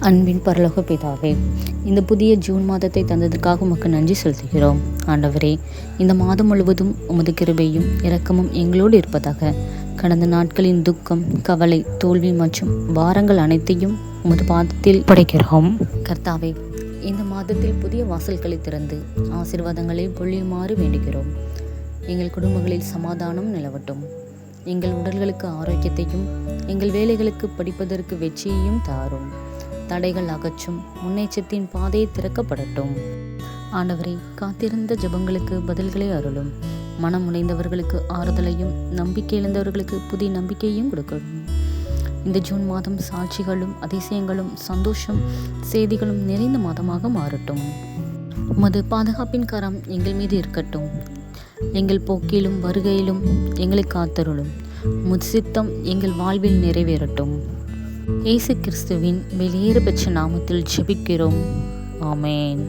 அன்பின் பரலோக பிதாவே, இந்த புதிய ஜூன் மாதத்தை தந்ததற்காக உமக்கு நன்றி செலுத்துகிறோம். ஆண்டவரே, இந்த மாதம் முழுவதும் உமது கிருபையும் இரக்கமும் எங்களோடு இருப்பதாக. கடந்த நாட்களின் துக்கம், கவலை, தோல்வி மற்றும் பாரங்கள் அனைத்தையும் உமது பாதத்தில் படைக்கிறோம். கர்த்தாவே, இந்த மாதத்தில் புதிய வாசல்களை திறந்து ஆசீர்வாதங்களை பொழியுமாறு வேண்டுகிறோம். எங்கள் குடும்பங்களில் சமாதானம் நிலவட்டும். எங்கள் உடல்களுக்கு ஆரோக்கியத்தையும் எங்கள் வேலைகளுக்கு படிப்பதற்கு வெற்றியையும் தாரும். தடைகள் அகற்றும். முன்னேற்றத்தின் பாதையை திறக்கப்படட்டும். ஆண்டவரே, காத்திருந்த ஜெபங்களுக்கு பதில்களை அருளும். மனம் முனைந்தவர்களுக்கு ஆறுதலையும் நம்பிக்கை இழந்தவர்களுக்கு புதிய நம்பிக்கையும் கொடுக்கணும். இந்த ஜூன் மாதம் சாட்சிகளும் அதிசயங்களும் சந்தோஷம் செய்திகளும் நிறைந்த மாதமாக மாறட்டும். உமது பாதுகாப்பின் கரம் எங்கள் மீது இருக்கட்டும். எங்கள் போக்கிலும் வருகையிலும் எங்களை காத்தருளும். உமது சித்தம் எங்கள் வாழ்வில் நிறைவேறட்டும். இயேசு கிறிஸ்துவின் வெளியேற பெற்ற நாமத்தில் ஜெபிக்கிறோம். ஆமென்.